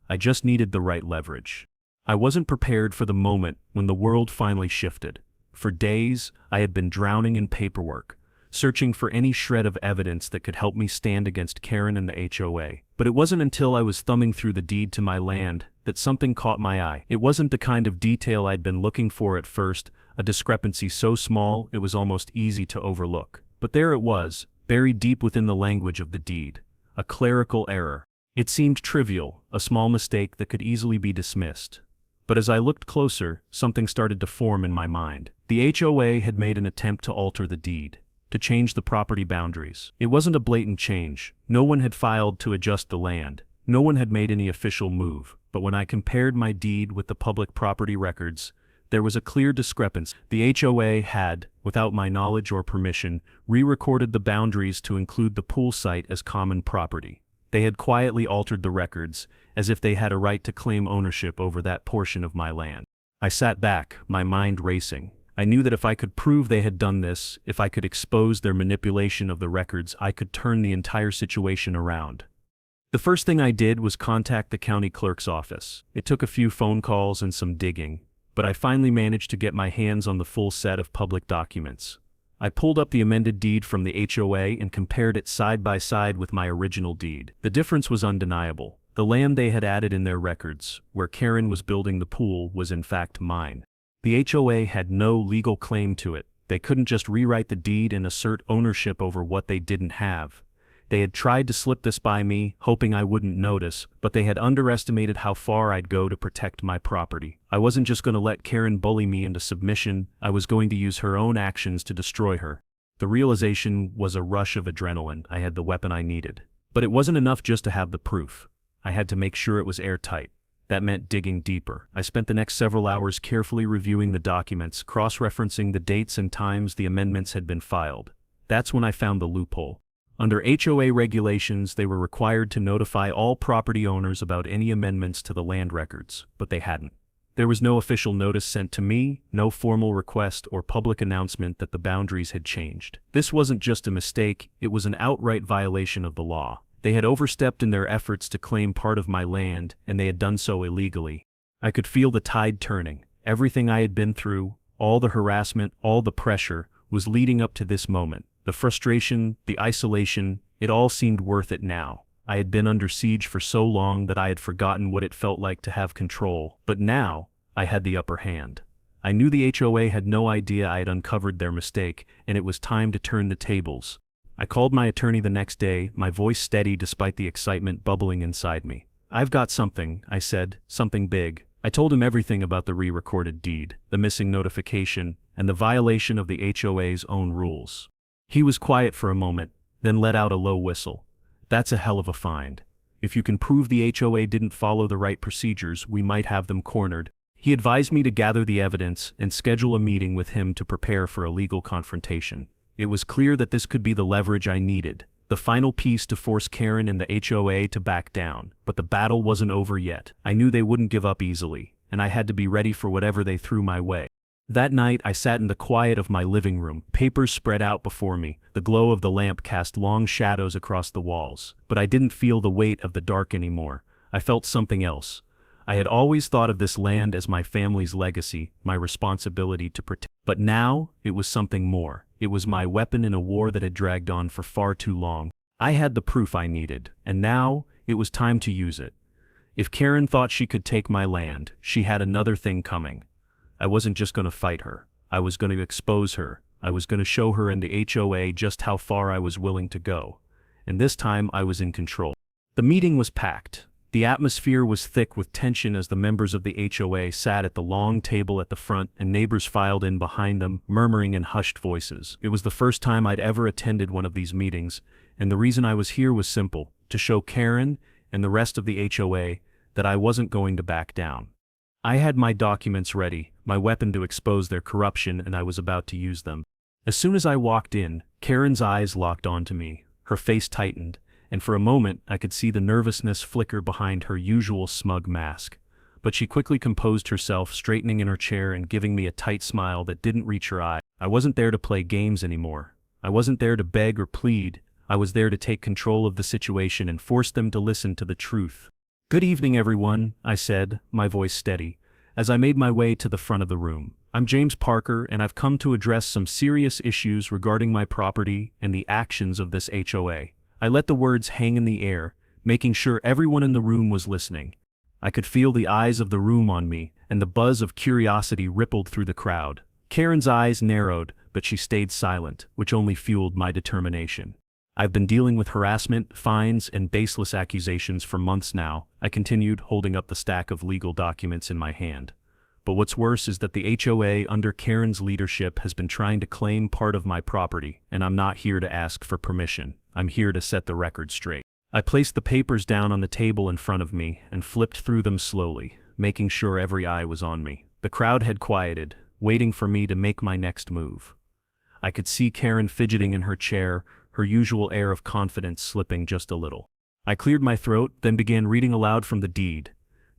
I just needed the right leverage. I wasn't prepared for the moment when the world finally shifted. For days, I had been drowning in paperwork, searching for any shred of evidence that could help me stand against Karen and the HOA. But it wasn't until I was thumbing through the deed to my land that something caught my eye. It wasn't the kind of detail I'd been looking for at first, a discrepancy so small it was almost easy to overlook. But there it was, buried deep within the language of the deed. A clerical error. It seemed trivial, a small mistake that could easily be dismissed. But as I looked closer, something started to form in my mind. The HOA had made an attempt to alter the deed, to change the property boundaries. It wasn't a blatant change. No one had filed to adjust the land. No one had made any official move. But when I compared my deed with the public property records, there was a clear discrepancy. The HOA had, without my knowledge or permission, re-recorded the boundaries to include the pool site as common property. They had quietly altered the records, as if they had a right to claim ownership over that portion of my land. I sat back, my mind racing. I knew that if I could prove they had done this, if I could expose their manipulation of the records, I could turn the entire situation around. The first thing I did was contact the county clerk's office. It took a few phone calls and some digging, but I finally managed to get my hands on the full set of public documents. I pulled up the amended deed from the HOA and compared it side by side with my original deed. The difference was undeniable. The land they had added in their records, where Karen was building the pool, was in fact mine. The HOA had no legal claim to it. They couldn't just rewrite the deed and assert ownership over what they didn't have. They had tried to slip this by me, hoping I wouldn't notice, but they had underestimated how far I'd go to protect my property. I wasn't just going to let Karen bully me into submission, I was going to use her own actions to destroy her. The realization was a rush of adrenaline. I had the weapon I needed. But it wasn't enough just to have the proof. I had to make sure it was airtight. That meant digging deeper. I spent the next several hours carefully reviewing the documents, cross-referencing the dates and times the amendments had been filed. That's when I found the loophole. Under HOA regulations, they were required to notify all property owners about any amendments to the land records, but they hadn't. There was no official notice sent to me, no formal request or public announcement that the boundaries had changed. This wasn't just a mistake, it was an outright violation of the law. They had overstepped in their efforts to claim part of my land, and they had done so illegally. I could feel the tide turning. Everything I had been through, all the harassment, all the pressure, was leading up to this moment. The frustration, the isolation, it all seemed worth it now. I had been under siege for so long that I had forgotten what it felt like to have control, but now, I had the upper hand. I knew the HOA had no idea I had uncovered their mistake, and it was time to turn the tables. I called my attorney the next day, my voice steady despite the excitement bubbling inside me. "I've got something," I said, "something big." I told him everything about the re-recorded deed, the missing notification, and the violation of the HOA's own rules. He was quiet for a moment, then let out a low whistle. "That's a hell of a find. If you can prove the HOA didn't follow the right procedures, we might have them cornered." He advised me to gather the evidence and schedule a meeting with him to prepare for a legal confrontation. It was clear that this could be the leverage I needed, the final piece to force Karen and the HOA to back down. But the battle wasn't over yet. I knew they wouldn't give up easily, and I had to be ready for whatever they threw my way. That night I sat in the quiet of my living room, papers spread out before me. The glow of the lamp cast long shadows across the walls. But I didn't feel the weight of the dark anymore. I felt something else. I had always thought of this land as my family's legacy, my responsibility to protect. But now, it was something more. It was my weapon in a war that had dragged on for far too long. I had the proof I needed, and now, it was time to use it. If Karen thought she could take my land, she had another thing coming. I wasn't just going to fight her. I was going to expose her. I was going to show her and the HOA just how far I was willing to go. And this time I was in control. The meeting was packed. The atmosphere was thick with tension as the members of the HOA sat at the long table at the front and neighbors filed in behind them, murmuring in hushed voices. It was the first time I'd ever attended one of these meetings, and the reason I was here was simple: to show Karen and the rest of the HOA that I wasn't going to back down. I had my documents ready, my weapon to expose their corruption, and I was about to use them. As soon as I walked in, Karen's eyes locked onto me. Her face tightened, and for a moment I could see the nervousness flicker behind her usual smug mask. But she quickly composed herself, straightening in her chair and giving me a tight smile that didn't reach her eye. I wasn't there to play games anymore. I wasn't there to beg or plead. I was there to take control of the situation and force them to listen to the truth. "Good evening, everyone," I said, my voice steady, as I made my way to the front of the room. "I'm James Parker, and I've come to address some serious issues regarding my property and the actions of this HOA." I let the words hang in the air, making sure everyone in the room was listening. I could feel the eyes of the room on me, and the buzz of curiosity rippled through the crowd. Karen's eyes narrowed, but she stayed silent, which only fueled my determination. "I've been dealing with harassment, fines, and baseless accusations for months now," I continued, holding up the stack of legal documents in my hand. "But what's worse is that the HOA, under Karen's leadership, has been trying to claim part of my property, and I'm not here to ask for permission. I'm here to set the record straight." I placed the papers down on the table in front of me and flipped through them slowly, making sure every eye was on me. The crowd had quieted, waiting for me to make my next move. I could see Karen fidgeting in her chair, her usual air of confidence slipping just a little. I cleared my throat, then began reading aloud from the deed.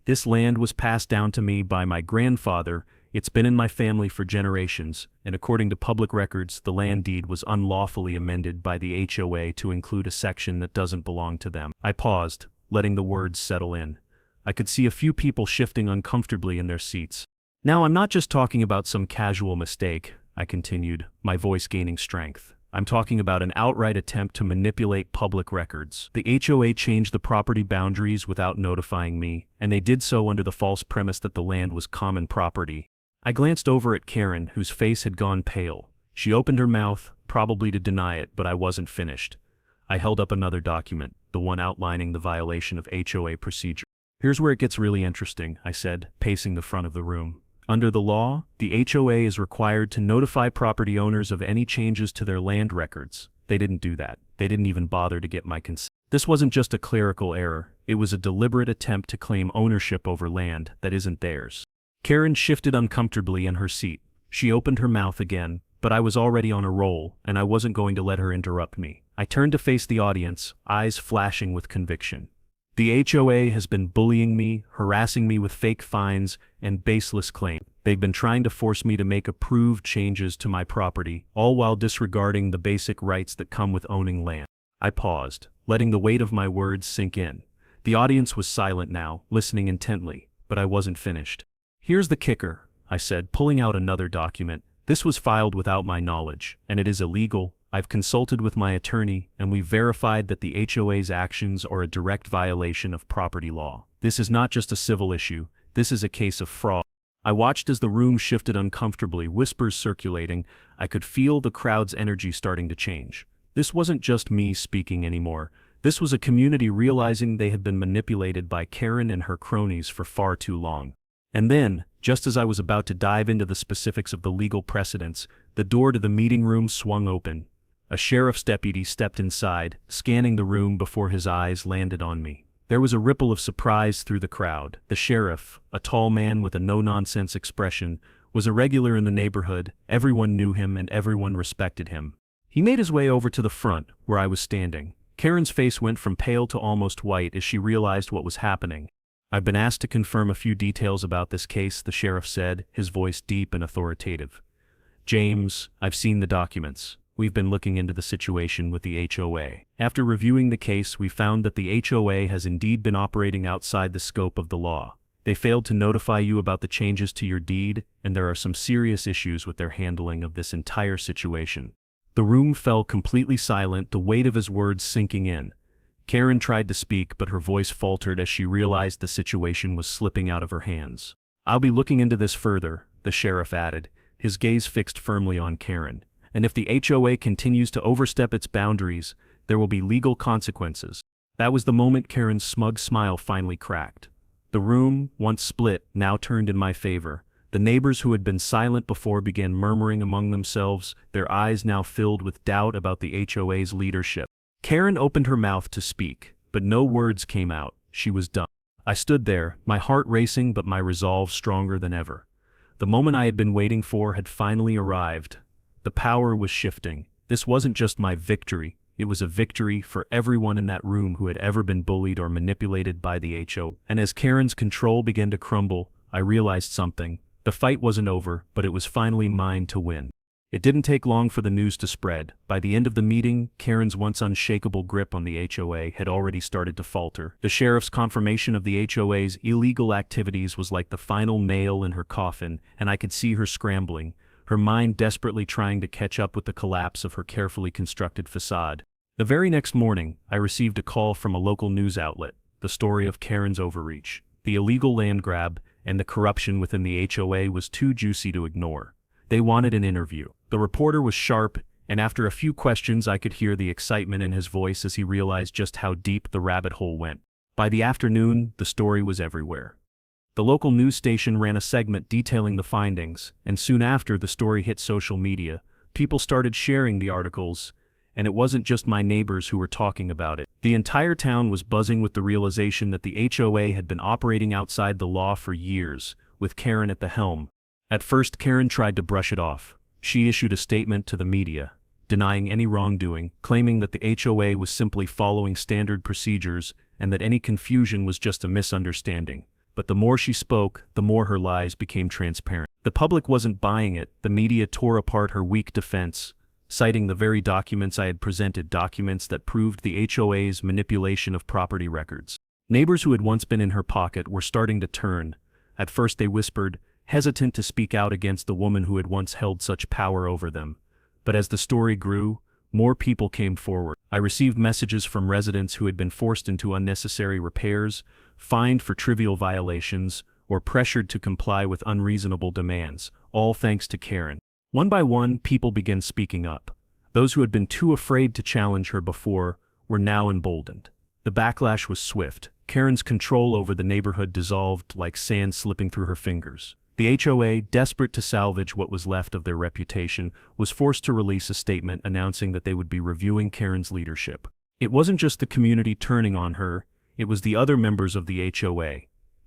"This land was passed down to me by my grandfather. It's been in my family for generations, and according to public records, the land deed was unlawfully amended by the HOA to include a section that doesn't belong to them." I paused, letting the words settle in. I could see a few people shifting uncomfortably in their seats. "Now, I'm not just talking about some casual mistake," I continued, my voice gaining strength. "I'm talking about an outright attempt to manipulate public records. The HOA changed the property boundaries without notifying me, and they did so under the false premise that the land was common property." I glanced over at Karen, whose face had gone pale. She opened her mouth, probably to deny it, but I wasn't finished. I held up another document, the one outlining the violation of HOA procedure. "Here's where it gets really interesting," I said, pacing the front of the room. "Under the law, the HOA is required to notify property owners of any changes to their land records. They didn't do that. They didn't even bother to get my consent. This wasn't just a clerical error, it was a deliberate attempt to claim ownership over land that isn't theirs." Karen shifted uncomfortably in her seat. She opened her mouth again, but I was already on a roll, and I wasn't going to let her interrupt me. I turned to face the audience, eyes flashing with conviction. The HOA has been bullying me, harassing me with fake fines and baseless claims. They've been trying to force me to make approved changes to my property, all while disregarding the basic rights that come with owning land. I paused, letting the weight of my words sink in. The audience was silent now, listening intently, but I wasn't finished. Here's the kicker, I said, pulling out another document. This was filed without my knowledge, and it is illegal. I've consulted with my attorney, and we've verified that the HOA's actions are a direct violation of property law. This is not just a civil issue, this is a case of fraud. I watched as the room shifted uncomfortably, whispers circulating. I could feel the crowd's energy starting to change. This wasn't just me speaking anymore. This was a community realizing they had been manipulated by Karen and her cronies for far too long. And then, just as I was about to dive into the specifics of the legal precedents, the door to the meeting room swung open. A sheriff's deputy stepped inside, scanning the room before his eyes landed on me. There was a ripple of surprise through the crowd. The sheriff, a tall man with a no-nonsense expression, was a regular in the neighborhood. Everyone knew him and everyone respected him. He made his way over to the front, where I was standing. Karen's face went from pale to almost white as she realized what was happening. "I've been asked to confirm a few details about this case," the sheriff said, his voice deep and authoritative. "James, I've seen the documents. We've been looking into the situation with the HOA. After reviewing the case, we found that the HOA has indeed been operating outside the scope of the law. They failed to notify you about the changes to your deed, and there are some serious issues with their handling of this entire situation." The room fell completely silent, the weight of his words sinking in. Karen tried to speak, but her voice faltered as she realized the situation was slipping out of her hands. "I'll be looking into this further," the sheriff added, his gaze fixed firmly on Karen. "And if the HOA continues to overstep its boundaries, there will be legal consequences." That was the moment Karen's smug smile finally cracked. The room, once split, now turned in my favor. The neighbors who had been silent before began murmuring among themselves, their eyes now filled with doubt about the HOA's leadership. Karen opened her mouth to speak, but no words came out. She was dumb. I stood there, my heart racing but my resolve stronger than ever. The moment I had been waiting for had finally arrived. The power was shifting. This wasn't just my victory, it was a victory for everyone in that room who had ever been bullied or manipulated by the HOA. And as Karen's control began to crumble, I realized something. The fight wasn't over, but it was finally mine to win. It didn't take long for the news to spread. By the end of the meeting, Karen's once unshakable grip on the HOA had already started to falter. The sheriff's confirmation of the HOA's illegal activities was like the final nail in her coffin, and I could see her scrambling, her mind desperately trying to catch up with the collapse of her carefully constructed facade. The very next morning, I received a call from a local news outlet, the story of Karen's overreach. The illegal land grab and the corruption within the HOA was too juicy to ignore. They wanted an interview. The reporter was sharp, and after a few questions I could hear the excitement in his voice as he realized just how deep the rabbit hole went. By the afternoon, the story was everywhere. The local news station ran a segment detailing the findings, and soon after the story hit social media, people started sharing the articles, and it wasn't just my neighbors who were talking about it. The entire town was buzzing with the realization that the HOA had been operating outside the law for years, with Karen at the helm. At first, Karen tried to brush it off. She issued a statement to the media, denying any wrongdoing, claiming that the HOA was simply following standard procedures and that any confusion was just a misunderstanding. But the more she spoke, the more her lies became transparent. The public wasn't buying it. The media tore apart her weak defense, citing the very documents I had presented, documents that proved the HOA's manipulation of property records. Neighbors who had once been in her pocket were starting to turn. At first they whispered, hesitant to speak out against the woman who had once held such power over them. But as the story grew, more people came forward. I received messages from residents who had been forced into unnecessary repairs, fined for trivial violations, or pressured to comply with unreasonable demands, all thanks to Karen. One by one, people began speaking up. Those who had been too afraid to challenge her before were now emboldened. The backlash was swift. Karen's control over the neighborhood dissolved like sand slipping through her fingers. The HOA, desperate to salvage what was left of their reputation, was forced to release a statement announcing that they would be reviewing Karen's leadership. It wasn't just the community turning on her, it was the other members of the HOA.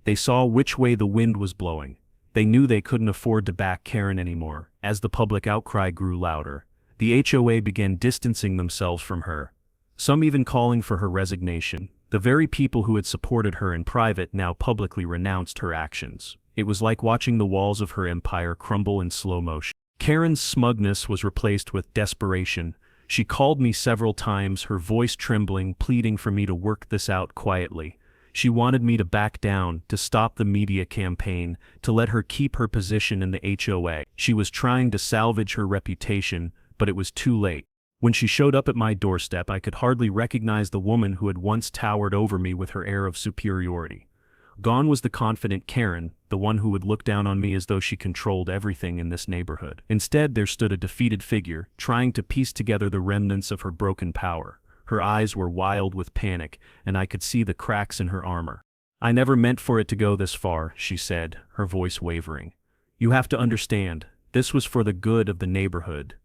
They saw which way the wind was blowing. They knew they couldn't afford to back Karen anymore. As the public outcry grew louder, the HOA began distancing themselves from her. some even calling for her resignation. The very people who had supported her in private now publicly renounced her actions. It was like watching the walls of her empire crumble in slow motion. Karen's smugness was replaced with desperation. She called me several times, her voice trembling, pleading for me to work this out quietly. She wanted me to back down, to stop the media campaign, to let her keep her position in the HOA. She was trying to salvage her reputation, but it was too late. When she showed up at my doorstep, I could hardly recognize the woman who had once towered over me with her air of superiority. Gone was the confident Karen, the one who would look down on me as though she controlled everything in this neighborhood. Instead, there stood a defeated figure, trying to piece together the remnants of her broken power. Her eyes were wild with panic, and I could see the cracks in her armor. "I never meant for it to go this far," she said, her voice wavering. "You have to understand, this was for the good of the neighborhood.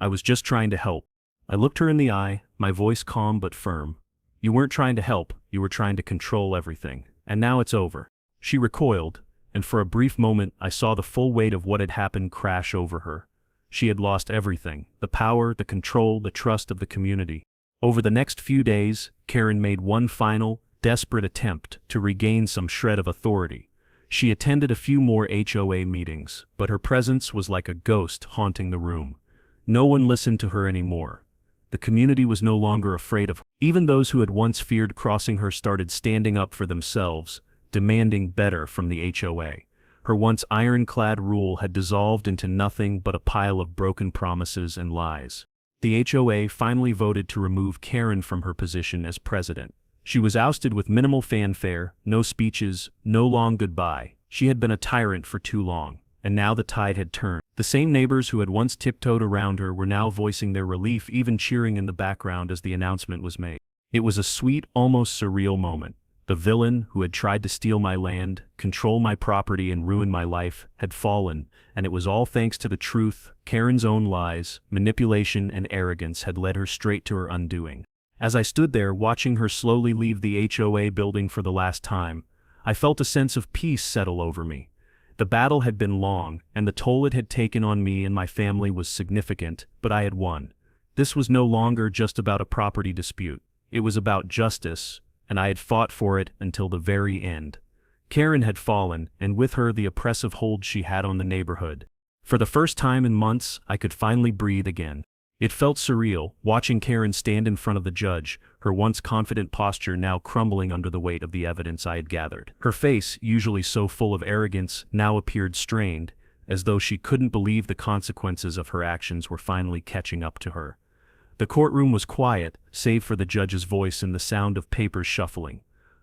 I was just trying to help." I looked her in the eye, my voice calm but firm. "You weren't trying to help, you were trying to control everything. And now it's over." She recoiled, and for a brief moment I saw the full weight of what had happened crash over her. She had lost everything: the power, the control, the trust of the community. Over the next few days, Karen made one final, desperate attempt to regain some shred of authority. She attended a few more HOA meetings, but her presence was like a ghost haunting the room. No one listened to her anymore. The community was no longer afraid of her. Even those who had once feared crossing her started standing up for themselves, demanding better from the HOA. Her once ironclad rule had dissolved into nothing but a pile of broken promises and lies. The HOA finally voted to remove Karen from her position as president. She was ousted with minimal fanfare, no speeches, no long goodbye. She had been a tyrant for too long, and now the tide had turned. The same neighbors who had once tiptoed around her were now voicing their relief, even cheering in the background as the announcement was made. It was a sweet, almost surreal moment. The villain who had tried to steal my land, control my property, and ruin my life had fallen, and it was all thanks to the truth. Karen's own lies, manipulation, and arrogance had led her straight to her undoing. As I stood there watching her slowly leave the HOA building for the last time, I felt a sense of peace settle over me. The battle had been long, and the toll it had taken on me and my family was significant, but I had won. This was no longer just about a property dispute. It was about justice, and I had fought for it until the very end. Karen had fallen, and with her the oppressive hold she had on the neighborhood. For the first time in months, I could finally breathe again. It felt surreal, watching Karen stand in front of the judge, her once confident posture now crumbling under the weight of the evidence I had gathered. Her face, usually so full of arrogance, now appeared strained, as though she couldn't believe the consequences of her actions were finally catching up to her. The courtroom was quiet, save for the judge's voice and the sound of papers shuffling.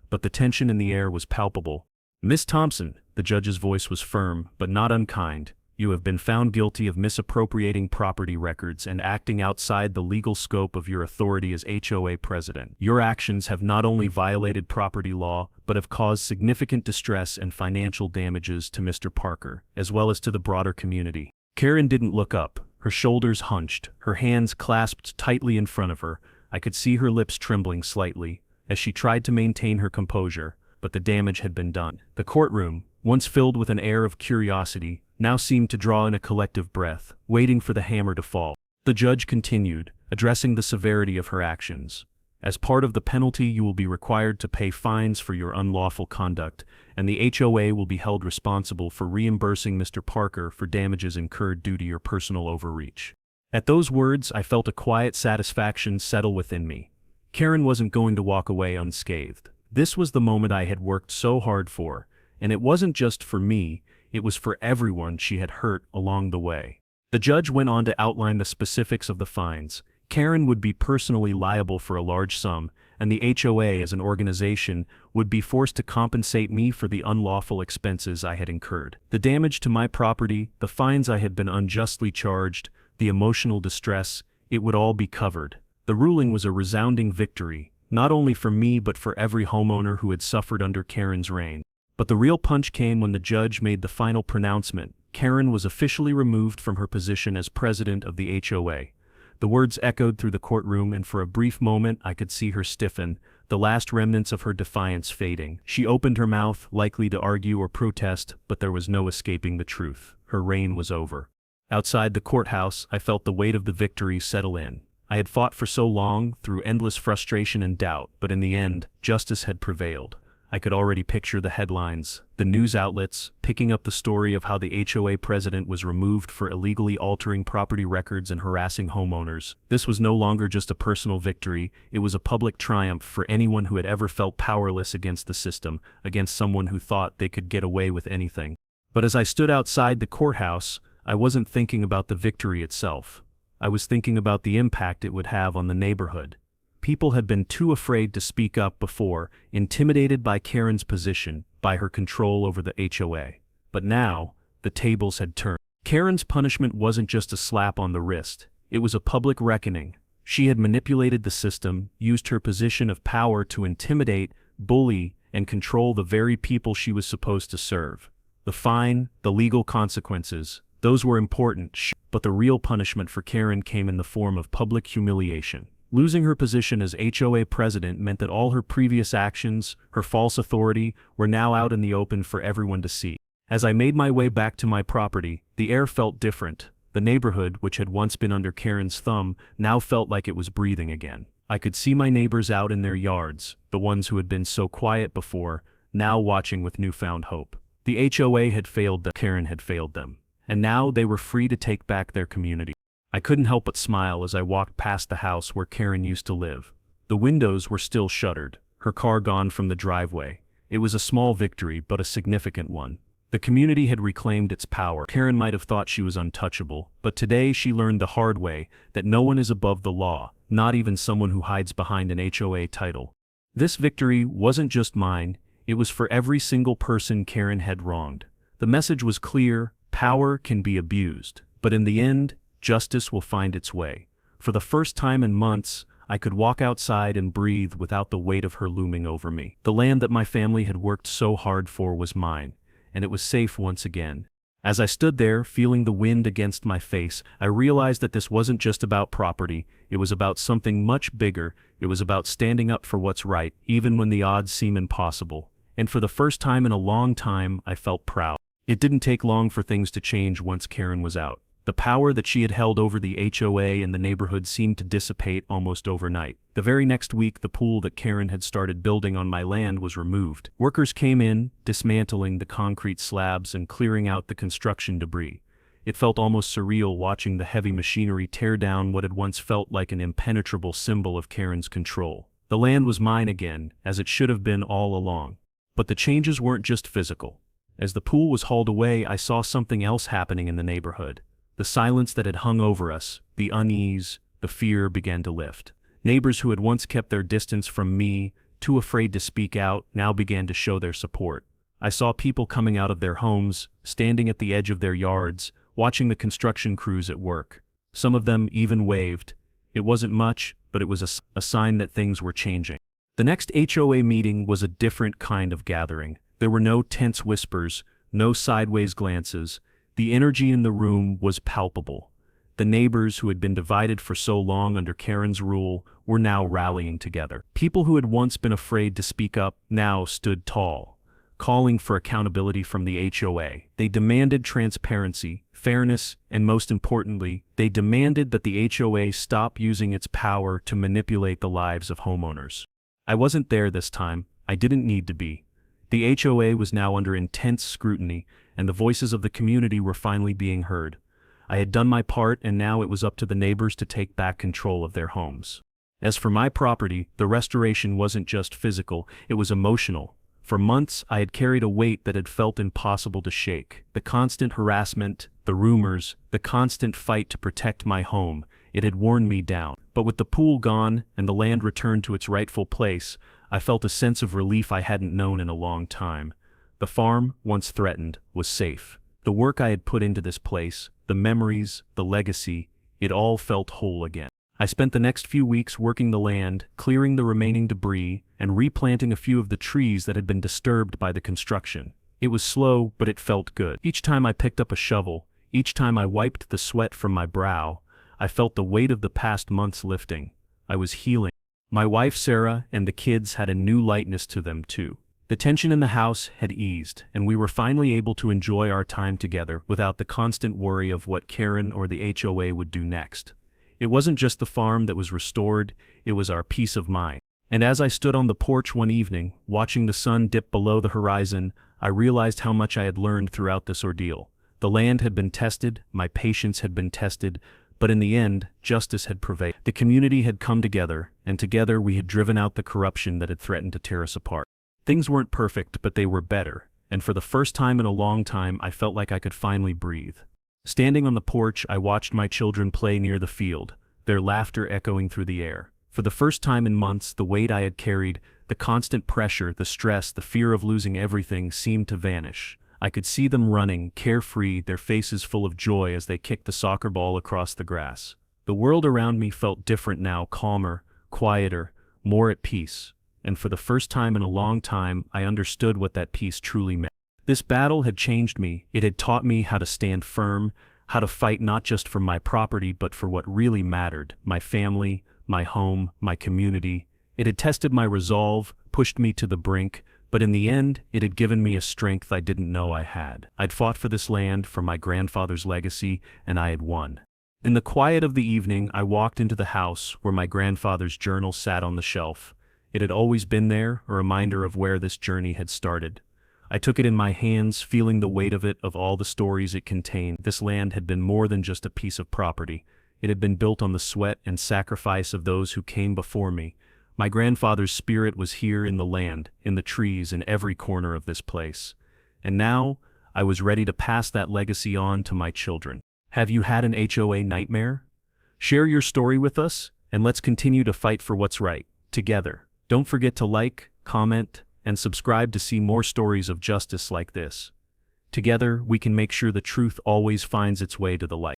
But the tension in the air was palpable. "Miss Thompson," the judge's voice was firm, but not unkind, "you have been found guilty of misappropriating property records and acting outside the legal scope of your authority as HOA president. Your actions have not only violated property law, but have caused significant distress and financial damages to Mr. Parker, as well as to the broader community." Karen didn't look up. Her shoulders hunched, her hands clasped tightly in front of her. I could see her lips trembling slightly, as she tried to maintain her composure, but the damage had been done. The courtroom, once filled with an air of curiosity, now seemed to draw in a collective breath, waiting for the hammer to fall. The judge continued, addressing the severity of her actions. "As part of the penalty, you will be required to pay fines for your unlawful conduct, and the HOA will be held responsible for reimbursing Mr. Parker for damages incurred due to your personal overreach." At those words, I felt a quiet satisfaction settle within me. Karen wasn't going to walk away unscathed. This was the moment I had worked so hard for, and it wasn't just for me, it was for everyone she had hurt along the way. The judge went on to outline the specifics of the fines. Karen would be personally liable for a large sum, and the HOA as an organization would be forced to compensate me for the unlawful expenses I had incurred. The damage to my property, the fines I had been unjustly charged, the emotional distress, it would all be covered. The ruling was a resounding victory, not only for me but for every homeowner who had suffered under Karen's reign. But the real punch came when the judge made the final pronouncement. Karen was officially removed from her position as president of the HOA. The words echoed through the courtroom, and for a brief moment I could see her stiffen, the last remnants of her defiance fading. She opened her mouth, likely to argue or protest, but there was no escaping the truth. Her reign was over. Outside the courthouse, I felt the weight of the victory settle in. I had fought for so long, through endless frustration and doubt, but in the end, justice had prevailed. I could already picture the headlines, the news outlets, picking up the story of how the HOA president was removed for illegally altering property records and harassing homeowners. This was no longer just a personal victory, it was a public triumph for anyone who had ever felt powerless against the system, against someone who thought they could get away with anything. But as I stood outside the courthouse, I wasn't thinking about the victory itself. I was thinking about the impact it would have on the neighborhood. People had been too afraid to speak up before, intimidated by Karen's position, by her control over the HOA. But now, the tables had turned. Karen's punishment wasn't just a slap on the wrist, it was a public reckoning. She had manipulated the system, used her position of power to intimidate, bully, and control the very people she was supposed to serve. The fine, the legal consequences, those were important, but the real punishment for Karen came in the form of public humiliation. Losing her position as HOA president meant that all her previous actions, her false authority, were now out in the open for everyone to see. As I made my way back to my property, the air felt different. The neighborhood, which had once been under Karen's thumb, now felt like it was breathing again. I could see my neighbors out in their yards, the ones who had been so quiet before, now watching with newfound hope. The HOA had failed them, Karen had failed them, and now they were free to take back their community. I couldn't help but smile as I walked past the house where Karen used to live. The windows were still shuttered, her car gone from the driveway. It was a small victory, but a significant one. The community had reclaimed its power. Karen might have thought she was untouchable, but today she learned the hard way that no one is above the law, not even someone who hides behind an HOA title. This victory wasn't just mine, it was for every single person Karen had wronged. The message was clear: power can be abused, but in the end, justice will find its way. For the first time in months, I could walk outside and breathe without the weight of her looming over me. The land that my family had worked so hard for was mine, and it was safe once again. As I stood there, feeling the wind against my face, I realized that this wasn't just about property, it was about something much bigger. It was about standing up for what's right, even when the odds seem impossible. And for the first time in a long time, I felt proud. It didn't take long for things to change once Karen was out. The power that she had held over the HOA and the neighborhood seemed to dissipate almost overnight. The very next week, the pool that Karen had started building on my land was removed. Workers came in, dismantling the concrete slabs and clearing out the construction debris. It felt almost surreal watching the heavy machinery tear down what had once felt like an impenetrable symbol of Karen's control. The land was mine again, as it should have been all along. But the changes weren't just physical. As the pool was hauled away, I saw something else happening in the neighborhood. The silence that had hung over us, the unease, the fear began to lift. Neighbors who had once kept their distance from me, too afraid to speak out, now began to show their support. I saw people coming out of their homes, standing at the edge of their yards, watching the construction crews at work. Some of them even waved. It wasn't much, but it was a sign that things were changing. The next HOA meeting was a different kind of gathering. There were no tense whispers, no sideways glances. The energy in the room was palpable. The neighbors who had been divided for so long under Karen's rule were now rallying together. People who had once been afraid to speak up now stood tall, calling for accountability from the HOA. They demanded transparency, fairness, and most importantly, they demanded that the HOA stop using its power to manipulate the lives of homeowners. I wasn't there this time. I didn't need to be. The HOA was now under intense scrutiny, and the voices of the community were finally being heard. I had done my part, and now it was up to the neighbors to take back control of their homes. As for my property, the restoration wasn't just physical, it was emotional. For months, I had carried a weight that had felt impossible to shake. The constant harassment, the rumors, the constant fight to protect my home, it had worn me down. But with the pool gone and the land returned to its rightful place, I felt a sense of relief I hadn't known in a long time. The farm, once threatened, was safe. The work I had put into this place, the memories, the legacy, it all felt whole again. I spent the next few weeks working the land, clearing the remaining debris, and replanting a few of the trees that had been disturbed by the construction. It was slow, but it felt good. Each time I picked up a shovel, each time I wiped the sweat from my brow, I felt the weight of the past months lifting. I was healing. My wife Sarah and the kids had a new lightness to them too. The tension in the house had eased, and we were finally able to enjoy our time together without the constant worry of what Karen or the HOA would do next. It wasn't just the farm that was restored, it was our peace of mind. And as I stood on the porch one evening, watching the sun dip below the horizon, I realized how much I had learned throughout this ordeal. The land had been tested, my patience had been tested, but in the end, justice had prevailed. The community had come together, and together we had driven out the corruption that had threatened to tear us apart. Things weren't perfect, but they were better, and for the first time in a long time, I felt like I could finally breathe. Standing on the porch, I watched my children play near the field, their laughter echoing through the air. For the first time in months, the weight I had carried, the constant pressure, the stress, the fear of losing everything seemed to vanish. I could see them running, carefree, their faces full of joy as they kicked the soccer ball across the grass. The world around me felt different now, calmer, quieter, more at peace. And for the first time in a long time, I understood what that peace truly meant. This battle had changed me. It had taught me how to stand firm, how to fight not just for my property but for what really mattered, my family, my home, my community. It had tested my resolve, pushed me to the brink, but in the end, it had given me a strength I didn't know I had. I'd fought for this land, for my grandfather's legacy, and I had won. In the quiet of the evening, I walked into the house where my grandfather's journal sat on the shelf. It had always been there, a reminder of where this journey had started. I took it in my hands, feeling the weight of it, of all the stories it contained. This land had been more than just a piece of property. It had been built on the sweat and sacrifice of those who came before me. My grandfather's spirit was here in the land, in the trees, in every corner of this place. And now, I was ready to pass that legacy on to my children. Have you had an HOA nightmare? Share your story with us, and let's continue to fight for what's right, together. Don't forget to like, comment, and subscribe to see more stories of justice like this. Together, we can make sure the truth always finds its way to the light.